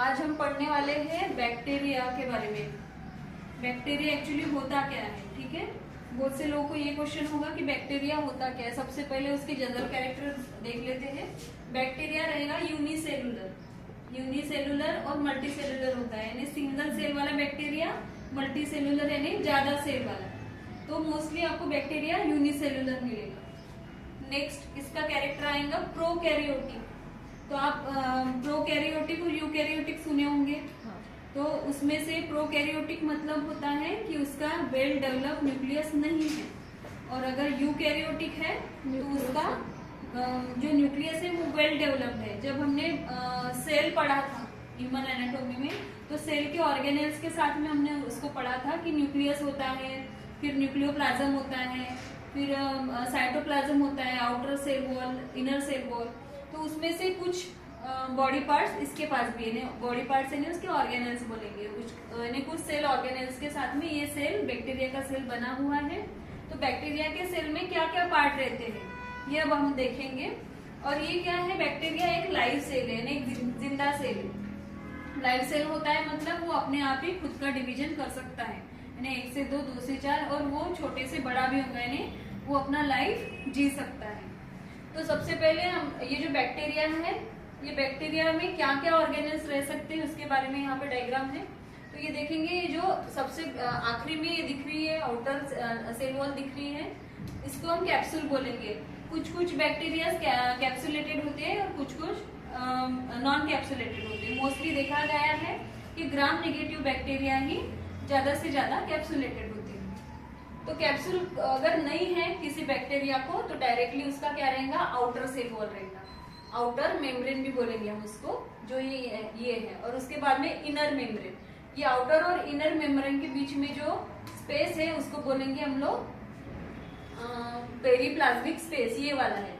आज हम पढ़ने वाले हैं बैक्टीरिया के बारे में। बैक्टीरिया एक्चुअली होता क्या है, ठीक है। बहुत से लोगों को ये क्वेश्चन होगा कि बैक्टीरिया होता क्या है। सबसे पहले उसके जनरल कैरेक्टर देख लेते हैं। बैक्टीरिया रहेगा यूनिसेलुलर और मल्टी सेलुलर होता है, यानी सिंगल सेल वाला बैक्टीरिया, मल्टी सेलुलर यानी ज्यादा सेल वाला। तो मोस्टली आपको बैक्टीरिया यूनिसेलुलर मिलेगा। नेक्स्ट इसका कैरेक्टर आएगा प्रोकैरियोटिक। तो आप प्रोकैरियोटिक और यूकैरियोटिक सुने होंगे। तो उसमें से प्रोकैरियोटिक मतलब होता है कि उसका वेल डेवलप न्यूक्लियस नहीं है, और अगर यूकैरियोटिक है तो उसका जो न्यूक्लियस है वो वेल डेवलप्ड है। जब हमने सेल पढ़ा था ह्यूमन एनाटॉमी में, तो सेल के ऑर्गेनेल्स के साथ में हमने उसको पढ़ा था कि न्यूक्लियस होता है, फिर न्यूक्लियोप्लाज्म होता है, फिर साइटोप्लाज्म होता है, outer cell wall, inner cell wall. तो उसमें से कुछ बॉडी पार्ट्स इसके पास भी है, बॉडी पार्ट्स यानी उसके ऑर्गेनेल्स बोलेंगे, कुछ सेल ऑर्गेनेल्स के साथ में ये सेल बैक्टीरिया का सेल बना हुआ है। तो बैक्टीरिया के सेल में क्या क्या पार्ट रहते हैं ये अब हम देखेंगे। और ये क्या है, बैक्टीरिया एक लाइव सेल है, यानी एक जिंदा सेल है। लाइव सेल होता है मतलब वो अपने आप ही खुद का डिवीजन कर सकता है, यानी 1 से 2, 2 से 4, और वो छोटे से बड़ा भी होगा, यानी वो अपना लाइफ जी सकता है। तो सबसे पहले हम ये जो बैक्टीरिया है, ये बैक्टीरिया में क्या क्या ऑर्गेनल्स रह सकते हैं उसके बारे में यहाँ पे डायग्राम है। तो ये देखेंगे, ये जो सबसे आखिरी में ये दिख रही है आउटर सेल वॉल दिख रही है, इसको हम कैप्सूल बोलेंगे। कुछ बैक्टीरिया कैप्सुलेटेड होते हैं और कुछ नॉन कैप्सुलेटेड होते हैं। मोस्टली देखा गया है कि ग्राम नेगेटिव बैक्टीरिया ही ज्यादा से ज्यादा कैप्सुलेटेड होते हैं। तो कैप्सूल अगर नहीं है किसी बैक्टीरिया को तो डायरेक्टली उसका क्या रहेगा, आउटर सेल वॉल रहेगा, आउटर मेम्ब्रेन भी बोलेंगे हम उसको, जो ये है। और उसके बाद में इनर मेम्ब्रेन, ये आउटर और इनर मेम्ब्रेन के बीच में जो स्पेस है उसको बोलेंगे हम लोग पेरीप्लाज्मिक स्पेस, ये वाला है।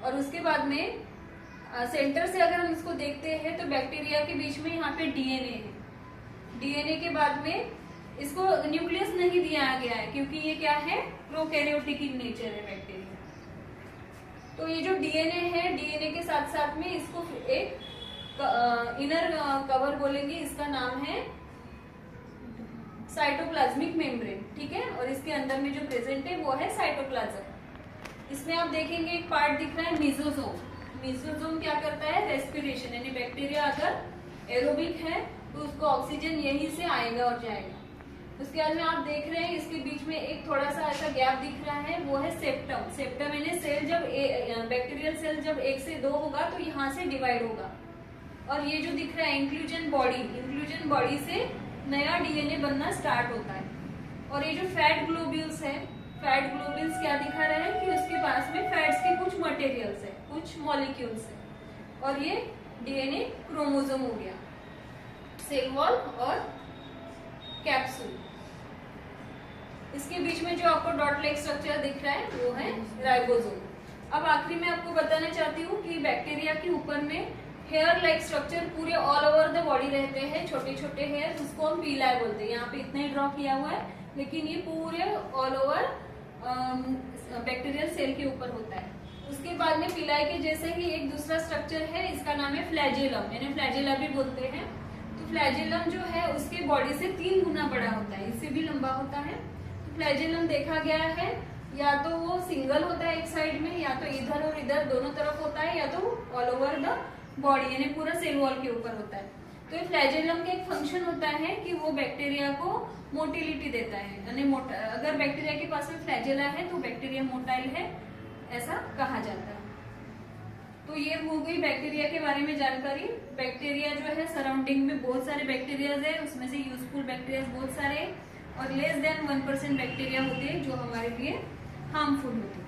और उसके बाद में सेंटर से अगर हम इसको देखते हैं तो बैक्टीरिया के बीच में यहाँ पे डीएनए है। डीएनए के बाद में इसको न्यूक्लियस नहीं दिया गया है क्योंकि ये क्या है, प्रोकैरियोटिक इन नेचर है बैक्टीरिया। तो ये जो डीएनए है, डीएनए के साथ साथ में इसको एक इनर कवर बोलेंगे, इसका नाम है साइटोप्लाज्मिक मेम्ब्रेन, ठीक है। और इसके अंदर में जो प्रेजेंट है वो है साइटोप्लाज्म। इसमें आप देखेंगे एक पार्ट दिख रहा है मीजोजोम। मीजोजोम क्या करता है, रेस्पिरेशन, यानी बैक्टीरिया अगर एरोबिक है तो उसको ऑक्सीजन यहीं से आएगा और जाएगा। उसके बाद में आप देख रहे हैं इसके बीच में एक थोड़ा सा ऐसा गैप दिख रहा है, वो है सेप्टम। सेप्टम यानी सेल जब बैक्टीरियल सेल जब 1 से 2 होगा तो यहाँ से डिवाइड होगा। और ये जो दिख रहा है इंक्लूजन बॉडी से नया डीएनए बनना स्टार्ट होता है। और ये जो फैट ग्लोब्यूल्स है, फैट ग्लोब्यूल्स क्या दिखा रहे हैं कि उसके पास में फैट्स के कुछ मटेरियल्स है, कुछ मॉलिक्यूल्स है। और ये डीएनए क्रोमोसोम हो गया, सेल वॉल और कैप्सूल। इसके बीच में जो आपको डॉट लाइक स्ट्रक्चर दिख रहा है वो है राइबोसोम। अब आखिरी में आपको बताना चाहती हूँ कि बैक्टीरिया के ऊपर में हेयर लाइक स्ट्रक्चर पूरे ऑल ओवर द बॉडी रहते हैं, छोटे छोटे हेयर, उसको हम पीलाई बोलते हैं। यहाँ पे इतना ही ड्रॉ किया हुआ है, लेकिन ये पूरे ऑल ओवर बैक्टीरियल सेल के ऊपर होता है। उसके बाद में पीलाई के जैसे ही एक दूसरा स्ट्रक्चर है, इसका नाम है फ्लैजेलम, यानी फ्लैजेला भी बोलते हैं। तो फ्लैजेलम जो है उसके बॉडी से 3 गुना बड़ा होता है, इससे भी लंबा होता है। तो फ्लैजेलम देखा गया है या तो वो सिंगल होता है एक साइड में, या तो इधर और इधर दोनों तरफ होता है, या तो ऑल ओवर द बॉडी यानी पूरा सेल वॉल के ऊपर होता है। तो ये फ्लैजेलम का एक फंक्शन होता है कि वो बैक्टीरिया को मोटिलिटी देता है, यानी अगर बैक्टीरिया के पास में फ्लैजेला है तो बैक्टीरिया मोटाइल है, ऐसा कहा जाता है। तो ये हो गई बैक्टीरिया के बारे में जानकारी। बैक्टीरिया जो है सराउंडिंग में बहुत सारे बैक्टीरियाज है, उसमें से यूजफुल बैक्टीरिया बहुत सारे और लेस देन 1% बैक्टीरिया होते हैं जो हमारे लिए हार्मफुल होते हैं।